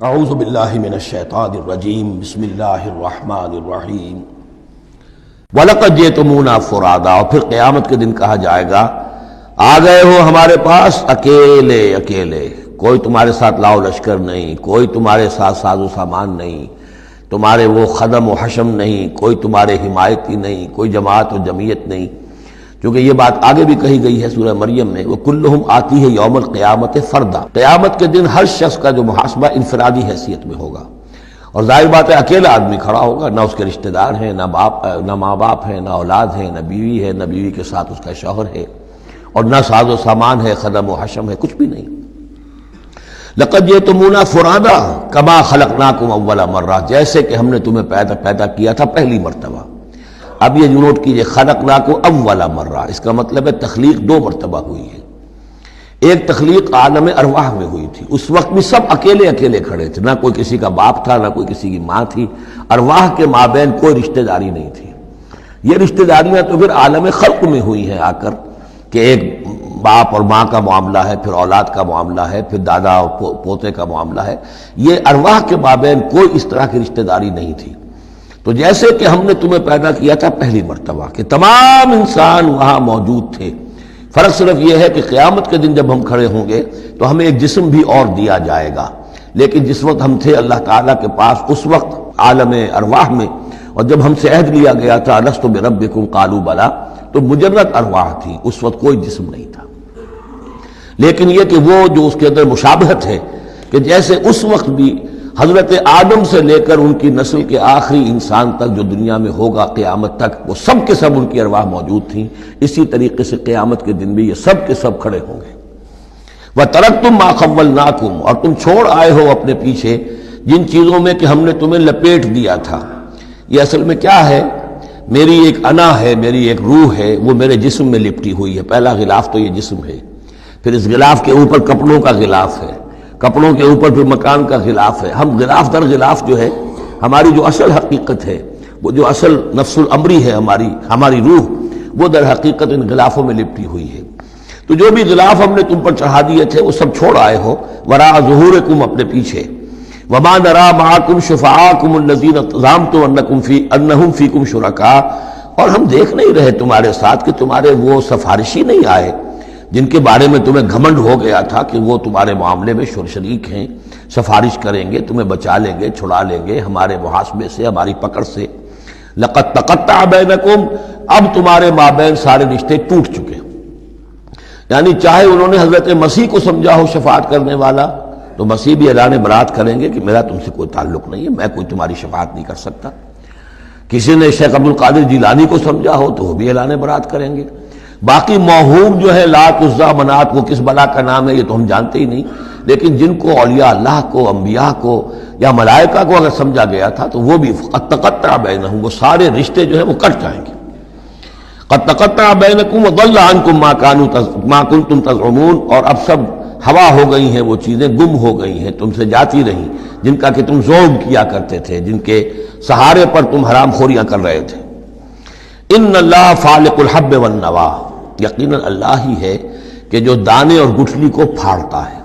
اعوذ باللہ من الشیطان الرجیم بسم اللہ الرحمن الرحیم وَلَقَدْ جِئْتُمُونَا فُرَادًا، اور پھر قیامت کے دن کہا جائے گا آ گئے ہو ہمارے پاس اکیلے اکیلے، کوئی تمہارے ساتھ لاؤ لشکر نہیں، کوئی تمہارے ساتھ ساز و سامان نہیں، تمہارے وہ خدم و حشم نہیں، کوئی تمہارے حمایتی نہیں، کوئی جماعت و جمعیت نہیں، کیونکہ یہ بات آگے بھی کہی گئی ہے سورہ مریم میں، وَكُلُّهُمْ آتِيهِ يَوْمَ الْقِيَامَةِ فَرْدًا، قیامت کے دن ہر شخص کا جو محاسبہ انفرادی حیثیت میں ہوگا، اور ظاہر بات ہے اکیلا آدمی کھڑا ہوگا، نہ اس کے رشتہ دار ہیں، نہ ماں باپ ہیں، نہ اولاد ہیں، نہ بیوی ہے، نہ بیوی کے ساتھ اس کا شوہر ہے، اور نہ ساز و سامان ہے، خدم و حشم ہے، کچھ بھی نہیں۔ لَقَدْ جِئْتُمُونَا فُرَادًا كَمَا خَلَقْنَاكُمْ أَوَّلَ مَرَّةٍ، جیسے کہ ہم نے تمہیں پیدا کیا تھا پہلی مرتبہ۔ اب یہ نوٹ کیجئے، خلقناکم اول مرہ، اس کا مطلب ہے تخلیق دو مرتبہ ہوئی ہے۔ ایک تخلیق عالم ارواح میں ہوئی تھی، اس وقت بھی سب اکیلے اکیلے کھڑے تھے، نہ کوئی کسی کا باپ تھا، نہ کوئی کسی کی ماں تھی، ارواح کے مابین کوئی رشتہ داری نہیں تھی۔ یہ رشتہ داریاں تو پھر عالم خلق میں ہوئی ہیں آ کر، کہ ایک باپ اور ماں کا معاملہ ہے، پھر اولاد کا معاملہ ہے، پھر دادا اور پوتے کا معاملہ ہے۔ یہ ارواح کے مابین کوئی اس طرح کی رشتہ داری نہیں تھی۔ تو جیسے کہ ہم نے تمہیں پیدا کیا تھا پہلی مرتبہ، کہ تمام انسان وہاں موجود تھے، فرق صرف یہ ہے کہ قیامت کے دن جب ہم کھڑے ہوں گے تو ہمیں ایک جسم بھی اور دیا جائے گا، لیکن جس وقت ہم تھے اللہ تعالیٰ کے پاس اس وقت عالم ارواح میں، اور جب ہم سے عہد لیا گیا تھا الست بربکم قالوا بلی، تو مجرد ارواح تھی، اس وقت کوئی جسم نہیں تھا۔ لیکن یہ کہ وہ جو اس کے اندر مشابہت ہے، کہ جیسے اس وقت بھی حضرت آدم سے لے کر ان کی نسل کے آخری انسان تک جو دنیا میں ہوگا قیامت تک، وہ سب کے سب ان کی ارواح موجود تھیں، اسی طریقے سے قیامت کے دن بھی یہ سب کے سب کھڑے ہوں گے۔ وَتَرَكْتُم مَّا خَوَّلْنَاكُمْ، اور تم چھوڑ آئے ہو اپنے پیچھے جن چیزوں میں کہ ہم نے تمہیں لپیٹ دیا تھا۔ یہ اصل میں کیا ہے؟ میری ایک انا ہے، میری ایک روح ہے، وہ میرے جسم میں لپٹی ہوئی ہے۔ پہلا غلاف تو یہ جسم ہے، پھر اس غلاف کے اوپر کپڑوں کا غلاف ہے، کپڑوں کے اوپر پھر مکان کا غلاف ہے۔ ہم غلاف در غلاف جو ہے، ہماری جو اصل حقیقت ہے، وہ جو اصل نفس الامری ہے ہماری روح، وہ در حقیقت ان غلافوں میں لپٹی ہوئی ہے۔ تو جو بھی غلاف ہم نے تم پر چڑھا دیے تھے وہ سب چھوڑ آئے ہو، وراء ظہورکم، اپنے پیچھے۔ وما نرى معكم شفعاءكم الذين زعمتم انهم فيكم شركاء، اور ہم دیکھ نہیں رہے تمہارے ساتھ کہ تمہارے وہ سفارشی نہیں آئے جن کے بارے میں تمہیں گھمنڈ ہو گیا تھا کہ وہ تمہارے معاملے میں شریک ہیں، سفارش کریں گے، تمہیں بچا لیں گے، چھڑا لیں گے ہمارے محاسبے سے، ہماری پکڑ سے۔ لقد تقطع بینکم، اب تمہارے مابین سارے رشتے ٹوٹ چکے، یعنی چاہے انہوں نے حضرت مسیح کو سمجھا ہو شفاعت کرنے والا، تو مسیح بھی اعلان برات کریں گے کہ میرا تم سے کوئی تعلق نہیں ہے، میں کوئی تمہاری شفاعت نہیں کر سکتا۔ کسی نے شیخ عبد القادر جیلانی کو سمجھا ہو تو وہ بھی اعلان برات کریں گے۔ باقی موہوم جو ہے لات عزا منات، وہ کس بلا کا نام ہے یہ تو ہم جانتے ہی نہیں، لیکن جن کو اولیاء اللہ کو، انبیاء کو یا ملائکہ کو اگر سمجھا گیا تھا تو وہ بھی قد تقطع بینہم، وہ سارے رشتے جو ہیں وہ کٹ جائیں گے۔ قد تقطع بینکم وضل عنکم ما کنتم تزعمون، اور اب سب ہوا ہو گئی ہیں، وہ چیزیں گم ہو گئی ہیں، تم سے جاتی رہیں جن کا کہ تم زوم کیا کرتے تھے، جن کے سہارے پر تم حرام خوریاں کر رہے تھے۔ ان اللہ فالق الحب والنوا، یقیناً اللہ ہی ہے کہ جو دانے اور گٹھلی کو پھاڑتا ہے۔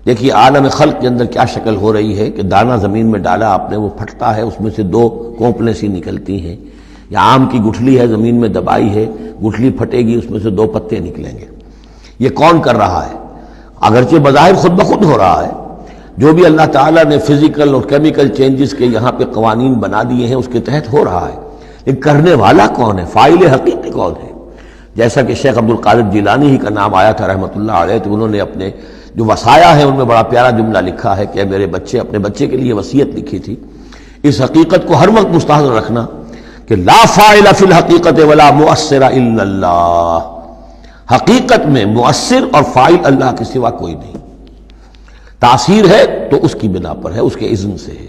دیکھیے عالم خلق کے اندر کیا شکل ہو رہی ہے کہ دانہ زمین میں ڈالا آپ نے، وہ پھٹتا ہے، اس میں سے دو کونپلیں سی نکلتی ہیں، یا آم کی گٹھلی ہے زمین میں دبائی ہے، گٹھلی پھٹے گی، اس میں سے دو پتے نکلیں گے۔ یہ کون کر رہا ہے؟ اگرچہ بظاہر خود بخود ہو رہا ہے، جو بھی اللہ تعالیٰ نے فزیکل اور کیمیکل چینجز کے یہاں پہ قوانین بنا دیے ہیں اس کے تحت ہو رہا ہے، لیکن کرنے والا کون ہے؟ فاعل حقیقی کون ہے؟ جیسا کہ شیخ عبد القادر جیلانی ہی کا نام آیا تھا رحمۃ اللہ علیہ، تو انہوں نے اپنے جو وصایا ہیں ان میں بڑا پیارا جملہ لکھا ہے کہ اے میرے بچے، اپنے بچے کے لیے وصیت لکھی تھی، اس حقیقت کو ہر وقت مستحضر رکھنا کہ لا فاعل فی الحقیقت ولا مؤثر الا اللہ، حقیقت میں مؤثر اور فاعل اللہ کے سوا کوئی نہیں۔ تاثیر ہے تو اس کی بنا پر ہے، اس کے اذن سے ہے۔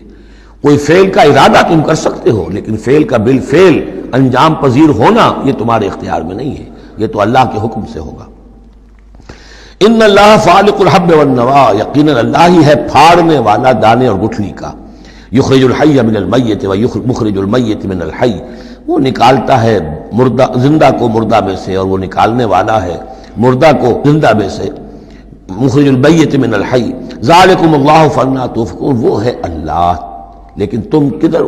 کوئی فعل کا ارادہ تم کر سکتے ہو، لیکن فعل کا بالفعل انجام پذیر ہونا یہ تمہارے اختیار میں نہیں ہے، یہ تو اللہ کے حکم سے ہوگا۔ ان اللہ فالق الحب والنوا، یقیناً اللہ ہی ہے پھاڑنے والا دانے اور گٹھلی کا۔ یخرج الحی من المیت ومخرج المیت من الحی، وہ نکالتا ہے زندہ کو مردہ میں سے، اور وہ نکالنے والا ہے مردہ کو زندہ میں سے۔ مخرج المیت من الحی ذالکم اللہ فانا توفقون، وہ ہے اللہ، لیکن تم کدھر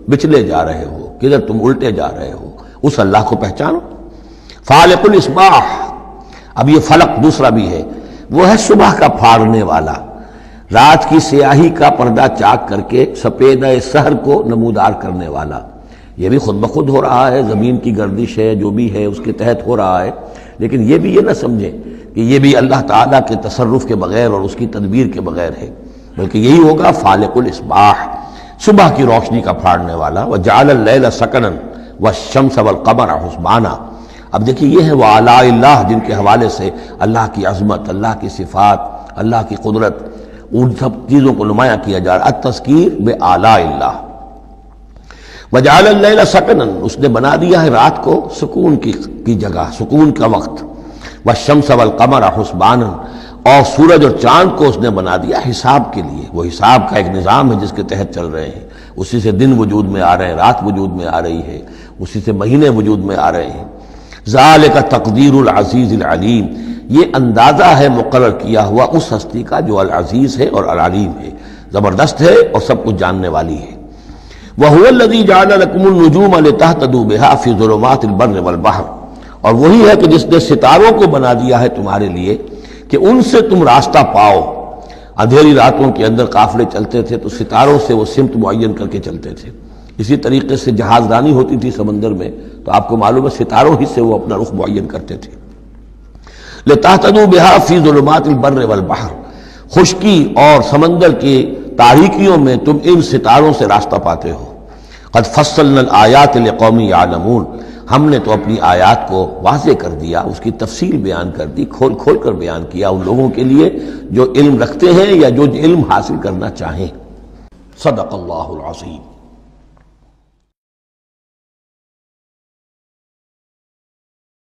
بچلے جا رہے ہو، کدھر تم الٹے جا رہے ہو، اس اللہ کو پہچانو۔ فالق الاصباح، اب یہ فلق دوسرا بھی ہے، وہ ہے صبح کا پھاڑنے والا، رات کی سیاہی کا پردہ چاک کر کے سپیدہ سحر کو نمودار کرنے والا۔ یہ بھی خود بخود ہو رہا ہے، زمین کی گردش ہے، جو بھی ہے اس کے تحت ہو رہا ہے، لیکن یہ بھی یہ نہ سمجھیں کہ یہ بھی اللہ تعالیٰ کے تصرف کے بغیر اور اس کی تدبیر کے بغیر ہے، بلکہ یہی ہوگا فالق الاصباح، صبح کی روشنی کا پھاڑنے والا۔ وجعل اللیل سکنا والشمس والقمر حسبانا، اب دیکھیے یہ ہے وہ آلاء اللہ جن کے حوالے سے اللہ کی عظمت، اللہ کی صفات، اللہ کی قدرت، ان سب چیزوں کو نمایاں کیا جا رہا ہے، التذکیر بآلاء اللہ۔ وجعل اللیل سکنا، اس نے بنا دیا ہے رات کو سکون کی جگہ، سکون کا وقت۔ والشمس والقمر حسبانا، اور سورج اور چاند کو اس نے بنا دیا حساب کے لیے، وہ حساب کا ایک نظام ہے جس کے تحت چل رہے ہیں، اسی سے دن وجود میں آ رہے ہیں، رات وجود میں آ رہی ہے، اسی سے مہینے وجود میں آ رہے ہیں۔ ذالک تقدیر العزیز العلیم، یہ اندازہ ہے مقرر کیا ہوا اس ہستی کا جو العزیز ہے اور العلیم ہے، زبردست ہے اور سب کچھ جاننے والی ہے۔ وَهُوَ الَّذِي جَعَلَ لَكُمُ النُّجُومَ لِتَهْتَدُوا بِهَا فِي ظُلُمَاتِ الْبَرِّ وَالْبَحْرِ، اور وہی ہے کہ جس نے ستاروں کو بنا دیا ہے تمہارے لیے کہ ان سے تم راستہ پاؤ۔ اندھیری راتوں کے اندر قافلے چلتے تھے تو ستاروں سے وہ سمت معین کر کے چلتے تھے، اسی طریقے سے جہاز رانی ہوتی تھی سمندر میں تو آپ کو معلوم ہے ستاروں ہی سے وہ اپنا رخ معین کرتے تھے۔ لِتَهْتَدُوا بِهَا فِي ظُلُمَاتِ الْبَرِّ وَالْبَحْرِ، خشکی اور سمندر کی تاریکیوں میں تم ان ستاروں سے راستہ پاتے ہو۔ قد فصلنا الآیات لقوم یعلمون، ہم نے تو اپنی آیات کو واضح کر دیا، اس کی تفصیل بیان کر دی، کھول کھول کر بیان کیا ان لوگوں کے لیے جو علم رکھتے ہیں یا جو علم حاصل کرنا چاہیں۔ صدق اللہ العظیم۔